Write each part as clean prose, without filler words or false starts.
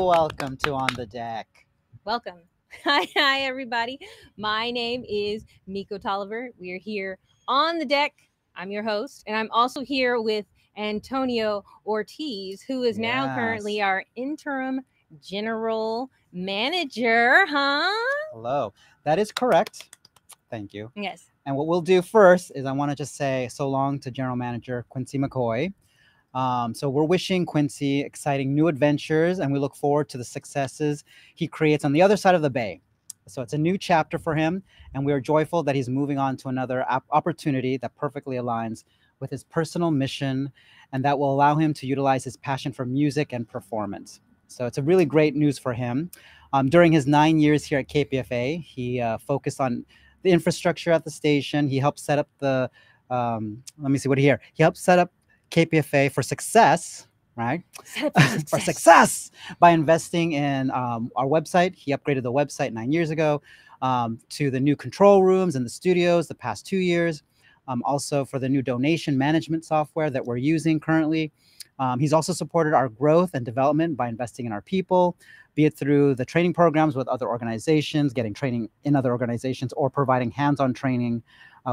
welcome to On the Deck. Welcome. Hi, everybody. My name is mikO Tolliver. We are here on the deck. I'm your host, and I'm also here with Antonio Ortiz, who is now currently our interim general manager, huh? Hello. That is correct. Thank you. Yes. And what we'll do first is I want to just say so long to General Manager Quincy McCoy. So we're wishing Quincy exciting new adventures, and we look forward to the successes he creates on the other side of the bay. So it's a new chapter for him, and we are joyful that he's moving on to another opportunity that perfectly aligns with his personal mission, and that will allow him to utilize his passion for music and performance. So it's a really great news for him. During his 9 years here at KPFA, he focused on the infrastructure at the station. He helped set up the, He helped set up KPFA for success, right? For success by investing in our website. He upgraded the website 9 years ago to the new control rooms and the studios the past 2 years. Also for the new donation management software that we're using currently. He's also supported our growth and development by investing in our people, be it through the training programs with other organizations, getting training in other organizations, or providing hands-on training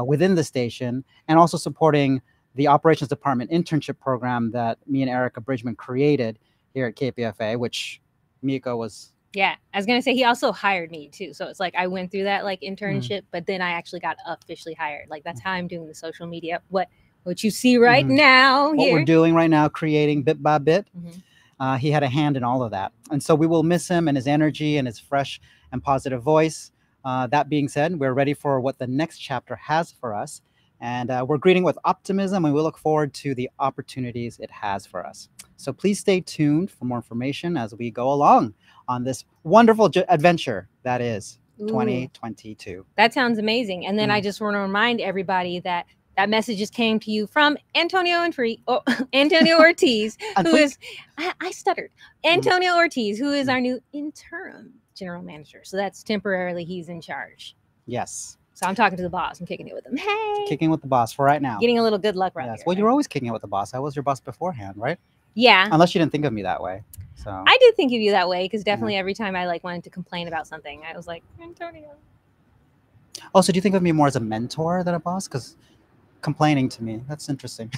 within the station, and also supporting the operations department internship program that me and Erica Bridgman created here at KPFA, which mikO was. Yeah, I was going to say he also hired me too. So it's like I went through that like internship, but then I actually got officially hired. Like that's how I'm doing the social media. What you see right now here. What we're doing right now, creating bit by bit. He had a hand in all of that. And so we will miss him and his energy and his fresh and positive voice. That being said, we're ready for what the next chapter has for us. And we're greeting with optimism, and we look forward to the opportunities it has for us. So please stay tuned for more information as we go along on this wonderful adventure that is 2022. That sounds amazing. And then I just want to remind everybody that that message just came to you from Antonio Ortiz, who is, I stuttered, Antonio Ortiz, who is our new interim general manager. So that's temporarily he's in charge. Yes. So I'm talking to the boss. I'm kicking it with him. Hey. Kicking with the boss for right now. Getting a little good luck right here. Well, you're always kicking it with the boss. I was your boss beforehand, right? Yeah. Unless you didn't think of me that way. So I did think of you that way because definitely every time I like wanted to complain about something, I was like, Antonio. Oh, so do you think of me more as a mentor than a boss? Because complaining to me, that's interesting.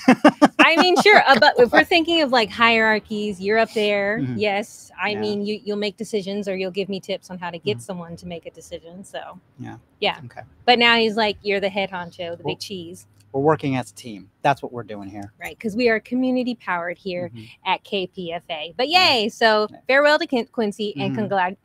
I mean, sure. But if we're thinking of like hierarchies, you're up there. Yes. I mean, you'll make decisions or you'll give me tips on how to get someone to make a decision. So yeah. Okay. But now he's like, you're the head honcho, the big cheese. We're working as a team. That's what we're doing here. Right. Because we are community powered here at KPFA. But yay. So farewell to Quincy and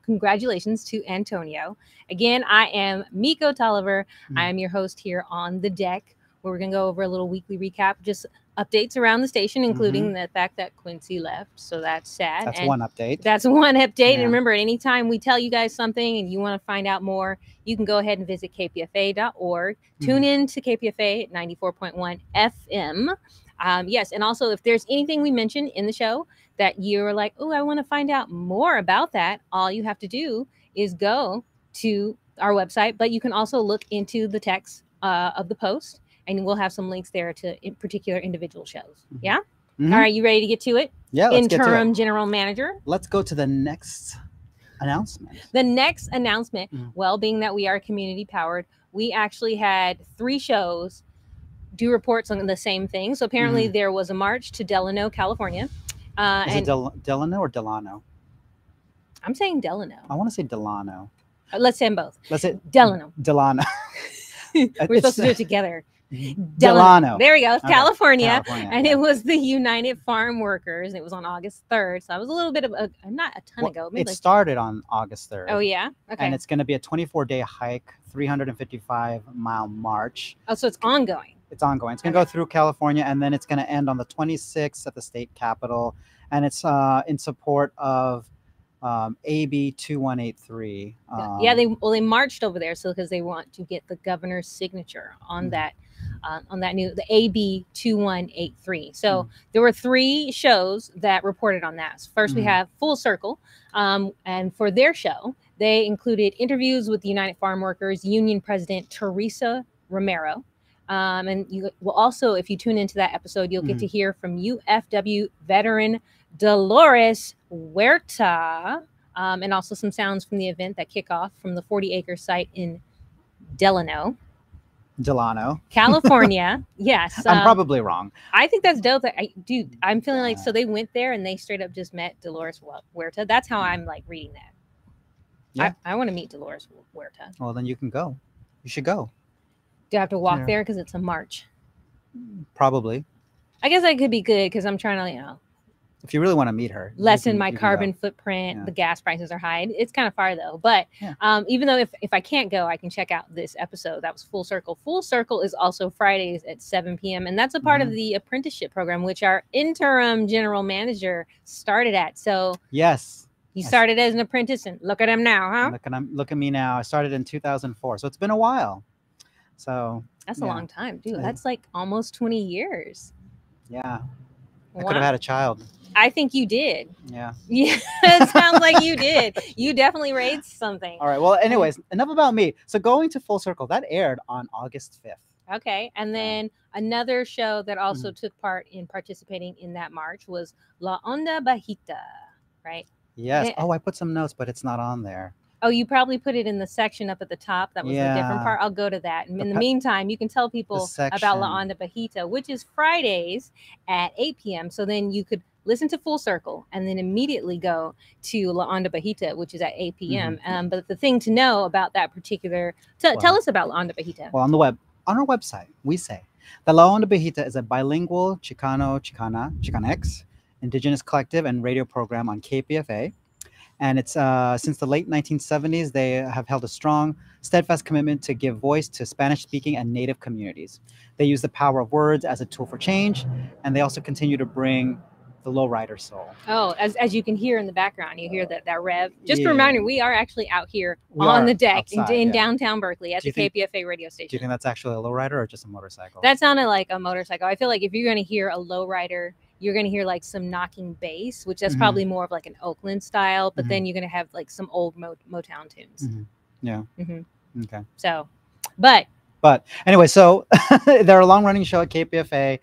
congratulations to Antonio. Again, I am mikO Tolliver. I am your host here on the deck, where we're going to go over a little weekly recap, just updates around the station, including the fact that Quincy left. So that's sad. That's one update. That's one update. And remember, anytime we tell you guys something and you want to find out more, you can go ahead and visit kpfa.org. Tune in to KPFA 94.1 FM. Yes. And also, if there's anything we mentioned in the show that you're like, oh, I want to find out more about that, all you have to do is go to our website. But you can also look into the text of the post. And we'll have some links there to in particular individual shows. Yeah? All right. You ready to get to it? Yeah, let's get to it. Interim general manager. Let's go to the next announcement. The next announcement, well, being that we are community powered, we actually had 3 shows do reports on the same thing. So apparently there was a march to Delano, California. Is it Delano or Delano? I'm saying Delano. I want to say Delano. Let's say them both. Let's say Delano. Delano. We're supposed to do it together. Delano. There we go. It's Okay. California. And it was the United Farm Workers. It was on August 3rd. So that was a little bit of not a ton ago. Maybe it started on August 3rd. Oh, yeah? Okay. And it's going to be a 24-day hike, 355-mile march. Oh, so it's ongoing. It's ongoing. It's going to go through California, and then it's going to end on the 26th at the state capitol. And it's in support of AB 2183. They marched over there because they want to get the governor's signature on that the AB 2183. So there were 3 shows that reported on that. First, we have Full Circle, and for their show, they included interviews with the United Farm Workers Union President Teresa Romero, And you will also, if you tune into that episode, you'll get to hear from UFW veteran Dolores Huerta, and also some sounds from the event that kick off from the 40-acre site in Delano, California. Yes. I'm probably wrong. I think that's dope. Dude, I'm feeling like, so they went there and they straight up just met Dolores Huerta. That's how I'm like reading that. Yeah. I want to meet Dolores Huerta. Well, then you can go. You should go. Do I have to walk there because it's a march? Probably. I guess that could be good because I'm trying to, if you really want to meet her, lessen my carbon footprint. Yeah. The gas prices are high. It's kind of far though. But even though if I can't go, I can check out this episode. That was Full Circle. Full Circle is also Fridays at 7 p.m. And that's a part of the apprenticeship program, which our interim general manager started at. So yes, he started as an apprentice, and look at him now, huh? Look at me now. I started in 2004, so it's been a while. So that's a long time, dude. That's like almost 20 years. Yeah, I could have had a child. I think you did. Yeah. Yeah, it sounds like you did. You definitely raised something. All right. Well, anyways, enough about me. So going to Full Circle, that aired on August 5th. Okay. And then another show that also took part in participating in that march was La Onda Bajita, right? Yes. I put some notes, but it's not on there. Oh, you probably put it in the section up at the top. That was the different part. I'll go to that. And in the meantime, you can tell people about La Onda Bajita, which is Fridays at 8 p.m. So then you could listen to Full Circle and then immediately go to La Onda Bajita, which is at 8 p.m. But the thing to know about that particular, tell us about La Onda Bajita. Well, on our website, we say that La Onda Bajita is a bilingual Chicano-Chicanx indigenous collective and radio program on KPFA. And it's since the late 1970s, they have held a strong, steadfast commitment to give voice to Spanish-speaking and Native communities. They use the power of words as a tool for change, and they also continue to bring the lowrider soul. Oh, as you can hear in the background, you hear that rev. Just a reminder, we are actually out here on the deck outside, in downtown Berkeley at the KPFA radio station. Do you think that's actually a lowrider or just a motorcycle? That sounded like a motorcycle. I feel like if you're going to hear a lowrider, you're going to hear like some knocking bass, which that's probably more of like an Oakland style, but then you're going to have like some old Motown tunes. Yeah. Okay. So, but anyway, so they're a long-running show at KPFA,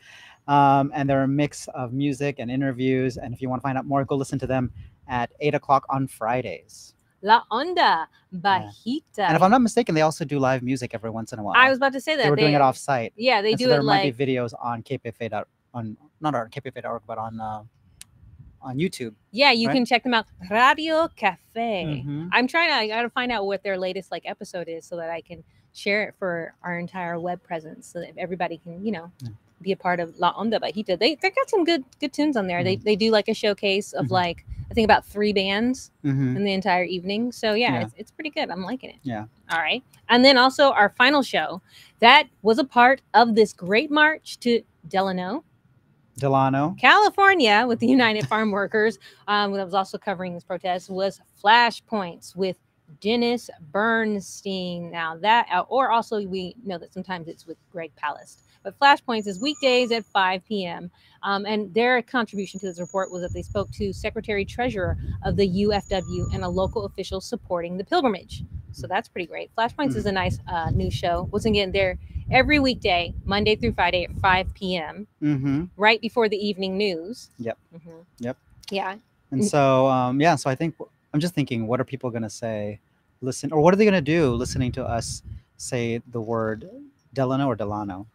and they're a mix of music and interviews. And if you want to find out more, go listen to them at 8 o'clock on Fridays. La Onda Bajita. And if I'm not mistaken, they also do live music every once in a while. I was about to say that. They were doing it off-site. Yeah, they do it there like... might be videos on KPFA not on KPFA.org, but on YouTube. Yeah, you can check them out. Radio Cafe. I gotta find out what their latest like episode is so that I can share it for our entire web presence so that everybody can, be a part of La Onda Bajita. They got some good tunes on there. They do like a showcase of like, I think about 3 bands in the entire evening. So it's pretty good. I'm liking it. Yeah. All right. And then also our final show that was a part of this great march to Delano, California, with the United Farm Workers, that was also covering this protest, was Flashpoints with Dennis Bernstein. Now that, or also we know that sometimes it's with Greg Palast. But Flashpoints is weekdays at 5 p.m. And their contribution to this report was that they spoke to Secretary Treasurer of the UFW and a local official supporting the pilgrimage. So that's pretty great. Flashpoints is a nice new show. Once again, they're every weekday, Monday through Friday at 5 p.m. Right before the evening news. Yep. Yeah. And so, so I think, I'm just thinking, what are people going to say? Or what are they going to do listening to us say the word Delano or Delano?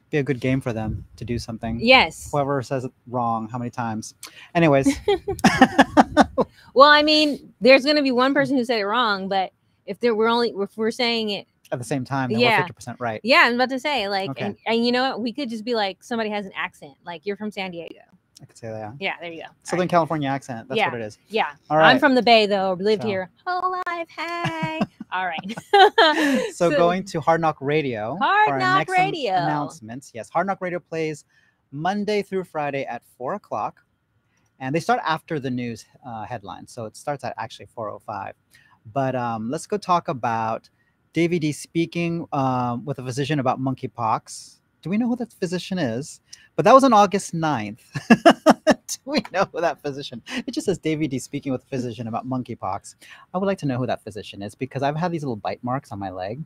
Be a good game for them to do something. Yes. Whoever says it wrong, how many times? Anyways. Well, I mean, there's going to be one person who said it wrong, but if we're saying it at the same time, then we're 50% right. Yeah, I'm about to say, like, okay. and you know what? We could just be like, somebody has an accent, like you're from San Diego. I could say that. Yeah, there you go. Southern California accent. That's what it is. Yeah. All right. I'm from the Bay, though. Lived here whole life. Hey. All right. So going to Hard Knock Radio. Hard Knock Radio. Announcements. Yes, Hard Knock Radio plays Monday through Friday at 4 o'clock. And they start after the news headlines. So it starts at actually 4:05. But let's go talk about Davey D speaking with a physician about monkeypox. Do we know who that physician is? But that was on August 9th. Do we know who that physician? It just says Davey D speaking with a physician about monkeypox. I would like to know who that physician is because I've had these little bite marks on my leg.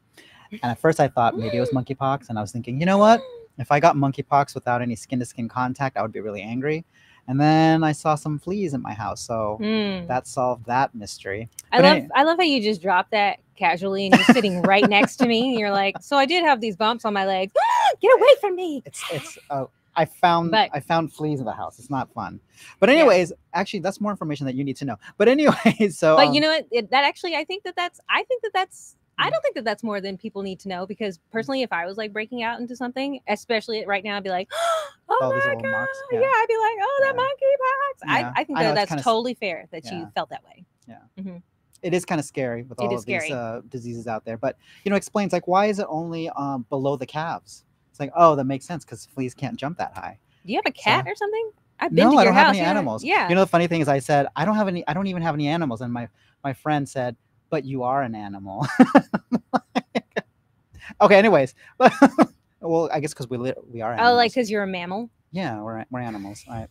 And at first I thought maybe it was monkeypox, and I was thinking, you know what? If I got monkeypox without any skin-to-skin contact, I would be really angry. And then I saw some fleas in my house, so that solved that mystery. I love how you just dropped that casually, and you're sitting right next to me. And you're like, so I did have these bumps on my legs. Get away from me! I found fleas in the house. It's not fun. But anyways, actually, that's more information that you need to know. But anyways, so. But you know what? I don't think that that's more than people need to know, because personally, if I was like breaking out into something, especially right now, I'd be like, oh my God. Marks. Yeah. I'd be like, oh, that monkeypox. Yeah. I think that's totally fair that you felt that way. Yeah. Mm-hmm. It is kind of scary with all of these diseases out there. But, explains like, why is it only below the calves? It's like, oh, that makes sense, because fleas can't jump that high. Do you have a cat or something? I've been to your I don't house. Have any animals. Yeah. The funny thing is, I said, I don't even have any animals. And my friend said, but you are an animal. Okay, anyways. Well, I guess because we are animals. Oh, like because you're a mammal? Yeah, we're animals. All right.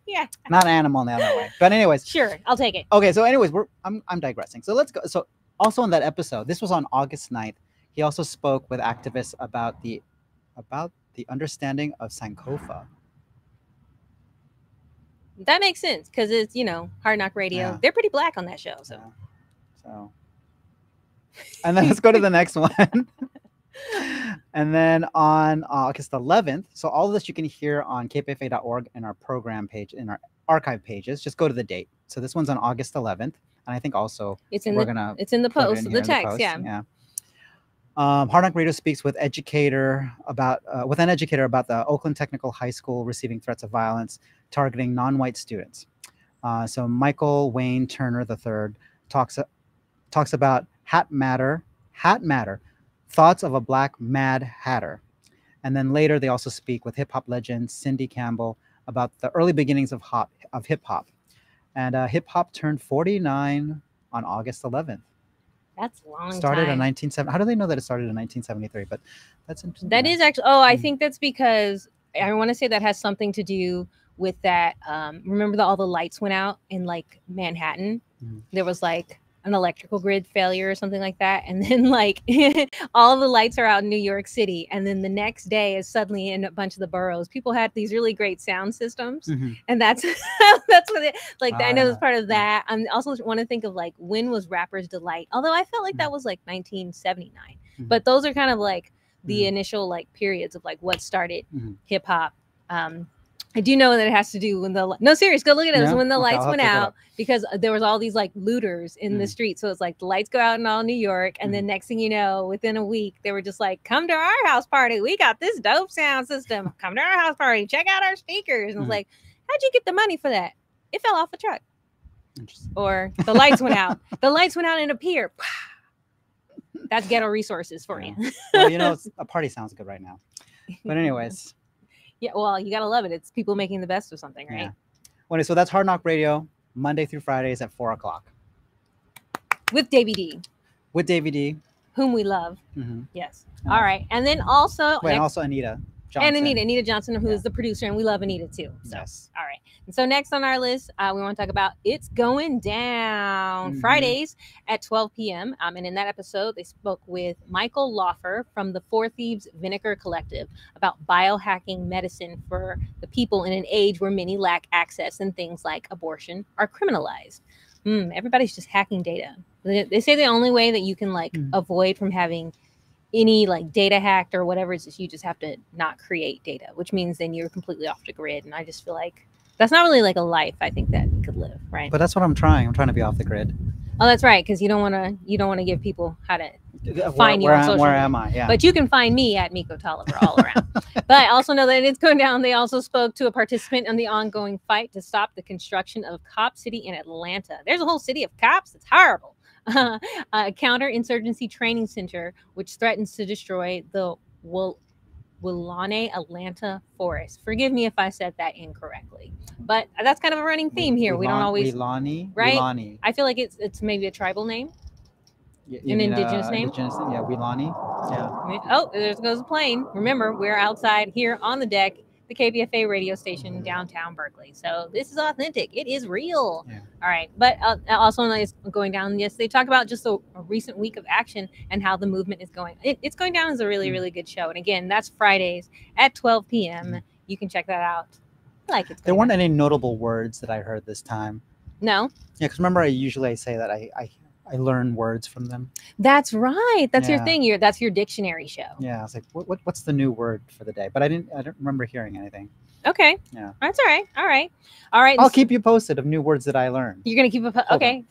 Yeah. Not an animal in the other way. But anyways. Sure, I'll take it. Okay, so anyways, I'm digressing. So let's go. So also in that episode, this was on August 9th, he also spoke with activists about the understanding of Sankofa. That makes sense, because it's, Hard Knock Radio. Yeah. They're pretty black on that show. So. Yeah. So. And then let's go to the next one. And then on August 11th, so all of this you can hear on kpfa.org in our program page, in our archive pages. Just go to the date. So this one's on August 11th, and I think also it's in the post, the text, yeah. Hard Knock Radio speaks with an educator about the Oakland Technical High School receiving threats of violence targeting non-white students. So Michael Wayne Turner III talks about Hat Matter, thoughts of a black Mad Hatter. And then later they also speak with hip hop legend Cindy Campbell about the early beginnings of hip hop. And hip hop turned 49 on August 11th. That's a long started time. in 1970. How do they know that it started in 1973? But that's interesting. That is actually. Oh, I think that's because I want to say that has something to do with that. Remember all the lights went out in like Manhattan. Mm-hmm. There was like an electrical grid failure or something like that, and then like all the lights are out in New York City, and then the next day is suddenly in a bunch of the boroughs people had these really great sound systems. Mm-hmm. And that's what it like. I know it's part of that. I also want to think of like, when was Rapper's Delight, although I felt like that was like 1979. Mm-hmm. But those are kind of like the initial like periods of like what started hip-hop. I do know that it has to do when serious, go look at it. Yeah? When the lights went out, because there was all these like looters in the street. So it's like the lights go out in all New York. And then next thing you know, within a week, they were just like, come to our house party. We got this dope sound system. Come to our house party. Check out our speakers. And I was like, how'd you get the money for that? It fell off a truck. Or the lights went out. The lights went out and appeared. That's ghetto resources for you. Well, a party sounds good right now. But anyways. Yeah, well, you got to love it. It's people making the best of something, right? Yeah. Well, so that's Hard Knock Radio, Monday through Fridays at 4 o'clock. With Davey D. With Davey D. Whom we love. Mm-hmm. Yes. All right. And then also... also Anita Johnson. And Anita Johnson, who is the producer, and we love Anita too. So, yes. All right. And so next on our list, we want to talk about It's Going Down, Fridays at 12 p.m. And in that episode, they spoke with Michael Laufer from the Four Thieves Vinegar Collective about biohacking medicine for the people in an age where many lack access and things like abortion are criminalized. Everybody's just hacking data. They say the only way that you can avoid from having any like data hacked or whatever is just you just have to not create data, which means then you're completely off the grid. And I just feel like that's not really like a life I think that we could live, right? But that's what I'm trying to be off the grid. Oh, that's right, because you don't want to give people how to find you on social media. Where am I? Yeah. But you can find me at mikO Tolliver all around. But I also know that It's Going Down. They also spoke to a participant in the ongoing fight to stop the construction of Cop City in Atlanta. There's a whole city of cops. It's horrible. A counterinsurgency training center which threatens to destroy the Willane Atlanta forest. Forgive me if I said that incorrectly, but that's kind of a running theme here. We don't always Willane, right? Willane. I feel like it's maybe a tribal name, an indigenous name. Yeah, Willane. Yeah. Oh, there goes a plane. Remember, we're outside here on the deck the KPFA radio station downtown Berkeley. So this is authentic. It is real. Yeah. All right. But also it's going down. Yes, they talk about just a recent week of action and how the movement is going. It's going down as a really, really good show. And again, that's Fridays at 12 p.m. You can check that out. I like it. There weren't any notable words that I heard this time. No. Yeah, because remember, I say that I learn words from them. That's right. That's your thing. That's your dictionary show. Yeah, I was like, what's the new word for the day? But I don't remember hearing anything. Okay. Yeah. That's all right. All right. All right. I'll keep you posted of new words that I learned. You're gonna keep okay.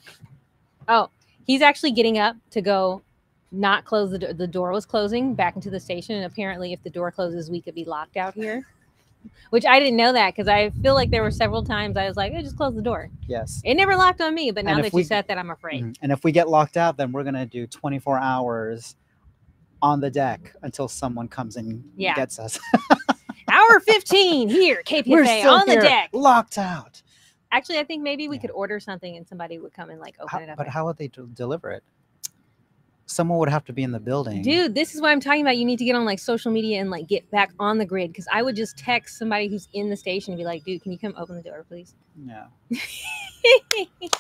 Oh, he's actually getting up to go. Not close the door was closing back into the station, and apparently, if the door closes, we could be locked out here. Which I didn't know that because I feel like there were several times I was like, just close the door. Yes. It never locked on me, but now that you said that, I'm afraid. And if we get locked out, then we're going to do 24 hours on the deck until someone comes and gets us. Hour 15 here, KPFA on the deck. Locked out. Actually, I think maybe we could order something and somebody would come and like open it up. But how would they deliver it? Someone would have to be in the building. Dude, this is what I'm talking about. You need to get on like social media and like get back on the grid, because I would just text somebody who's in the station and be like, dude, can you come open the door, please? Yeah.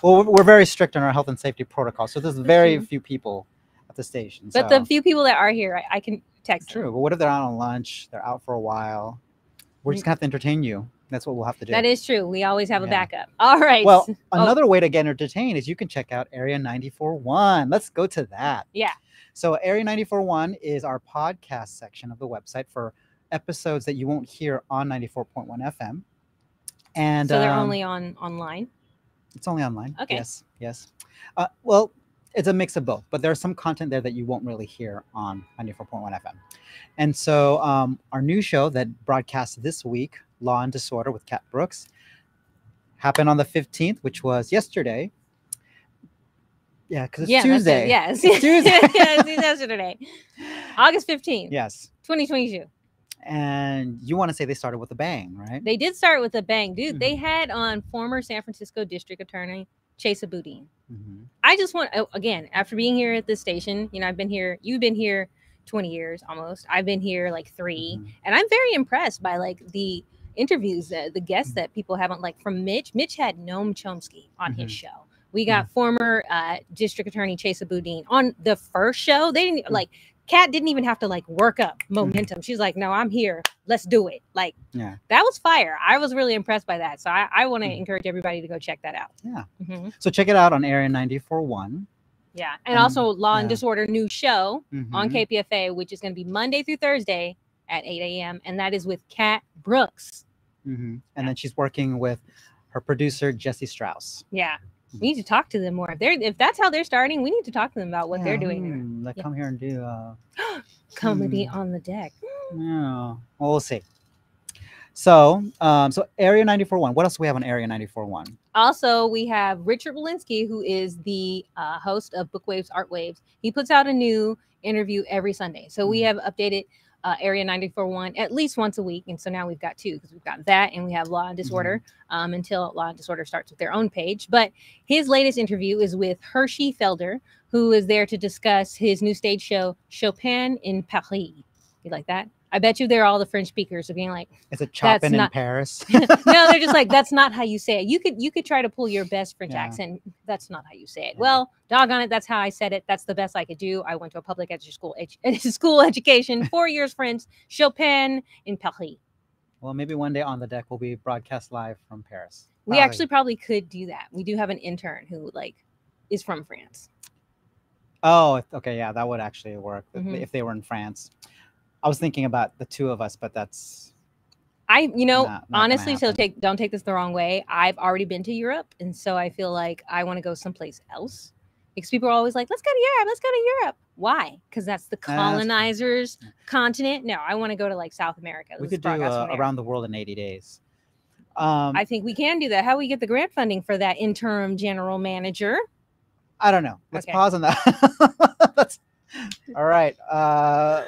Well, we're very strict on our health and safety protocol, so there's very few people at the station. But the few people that are here, I can text them. But what if they're out on lunch? They're out for a while. We're just going to have to entertain you. That's what we'll have to do. That is true. We always have a backup. All right. Well, another way to get entertained is you can check out Area 94.1. Let's go to that. Yeah. So Area 94.1 is our podcast section of the website for episodes that you won't hear on 94.1 FM. And so they're only online? It's only online. Okay. Yes. Well, it's a mix of both, but there's some content there that you won't really hear on 94.1 FM. And so our new show that broadcasts this week, Law and Disorder with Kat Brooks, happened on the 15th, which was yesterday. Yeah, because it's Tuesday. Yes. It's Tuesday. It's yesterday. August 15th. Yes. 2022. And you want to say they started with a bang, right? They did start with a bang. Dude, they had on former San Francisco District Attorney Chesa Boudin. I just want, again, after being here at this station, you know, you've been here 20 years almost. I've been here like 3. And I'm very impressed by like the interviews, the guests that people haven't, like from Mitch. Mitch had Noam Chomsky on his show. We got former District Attorney Chesa Boudin on the first show. They didn't like, Kat didn't even have to like work up momentum. She's like, no, I'm here. Let's do it. Like, that was fire. I was really impressed by that. So I want to encourage everybody to go check that out. Yeah. So check it out on Area 94.1. Yeah. And also Law and Disorder new show on KPFA, which is going to be Monday through Thursday at 8 a.m. And that is with Kat Brooks. And then she's working with her producer, Jesse Strauss. Yeah. We need to talk to them more. If that's how they're starting, we need to talk to them about what they're doing. Like come here and do come and be on the deck. Yeah. Well, we'll see. So Area 94.1. What else do we have on Area 94.1? Also, we have Richard Walensky, who is the host of Book Waves, Art Waves. He puts out a new interview every Sunday. So we have updated Area 94.1 at least once a week. And so now we've got 2, because we've got that and we have Law and Disorder until Law and Disorder starts with their own page. But his latest interview is with Hershey Felder, who is there to discuss his new stage show, Chopin in Paris. You like that? I bet you they're all the French speakers are being like, is it Chopin in Paris? No, they're just like, that's not how you say it. You could try to pull your best French accent. That's not how you say it. Well, doggone it. That's how I said it. That's the best I could do. I went to a public school education, 4 years French, Chopin in Paris. Well, maybe one day on the deck will be broadcast live from Paris. We actually probably could do that. We do have an intern who is from France. Oh, okay. Yeah, that would actually work if they were in France. I was thinking about the 2 of us, but that's not honestly, so don't take this the wrong way. I've already been to Europe, and so I feel like I want to go someplace else. Because people are always like, let's go to Europe, let's go to Europe. Why? Because that's the colonizers' continent. No, I want to go to like South America. We could do around the world in 80 days. I think we can do that. How do we get the grant funding for that interim general manager? I don't know. Let's pause on that. All right.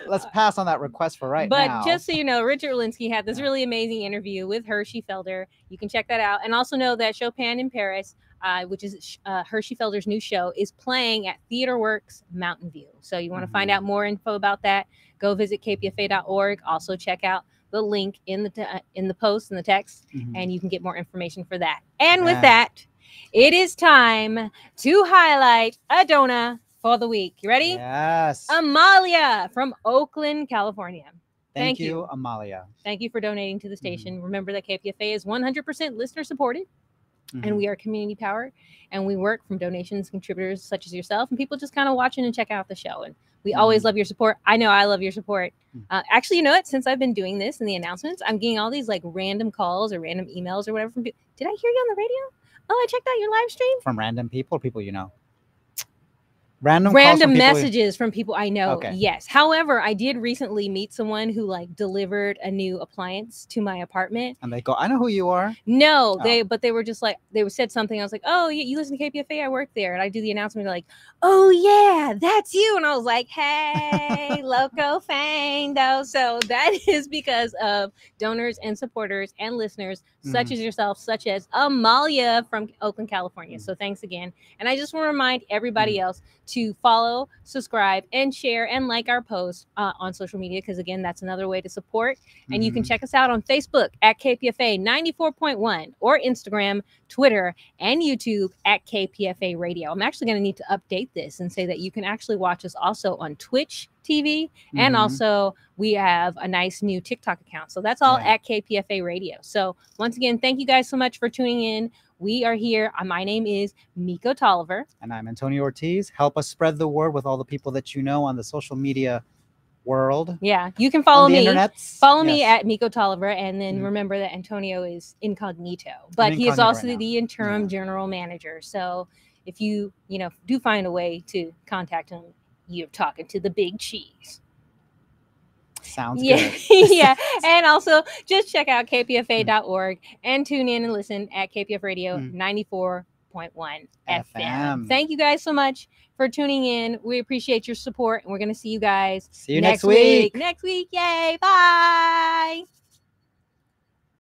Let's pass on that request for now. But just so you know, Richard Walensky had this really amazing interview with Hershey Felder. You can check that out. And also know that Chopin in Paris, which is Hershey Felder's new show, is playing at Theater Works Mountain View. So you want to find out more info about that, go visit kpfa.org. Also check out the link in the post, in the text, and you can get more information for that. And with Yeah. that, it is time to highlight a donor for the week. You ready? Yes. Amalia from Oakland, California. Thank you, Amalia. Thank you for donating to the station. Remember that KPFA is 100% listener supported, and we are community powered, and we work from donations, contributors such as yourself, and people just kind of watching and check out the show. And we always love your support. I know I love your support. Actually, you know what? Since I've been doing this and the announcements, I'm getting all these like random calls or random emails or whatever from people. Did I hear you on the radio? Oh, I checked out your live stream. From random people or people you know? Random messages from people I know. Okay. Yes. However, I did recently meet someone who like delivered a new appliance to my apartment. And they go, I know who you are. No, they were just like, they said something. I was like, oh, you listen to KPFA? I work there. And I do the announcement. They're like, oh yeah, that's you. And I was like, hey, loco fando. So that is because of donors and supporters and listeners such as yourself, such as Amalia from Oakland, California. So thanks again. And I just want to remind everybody else to follow, subscribe, and share and like our posts on social media, because again, that's another way to support. And you can check us out on Facebook at KPFA 94.1 or Instagram, Twitter, and YouTube at KPFA Radio. I'm actually going to need to update this and say that you can actually watch us also on Twitch TV, and also we have a nice new TikTok account. So that's all at KPFA Radio. So once again, thank you guys so much for tuning in. We are here. My name is mikO Tolliver. And I'm Antonio Ortiz. Help us spread the word with all the people that you know on the social media world. Yeah, you can follow me. Follow me Yes. at mikO Tolliver. And then remember that Antonio is incognito, but he is also the interim general manager. So if you do find a way to contact him, you're talking to the big cheese. Sounds good. Yeah. And also just check out kpfa.org and tune in and listen at KPF Radio 94.1 FM. Thank you guys so much for tuning in. We appreciate your support, and we're going to see you guys next week. Next week. Yay. Bye.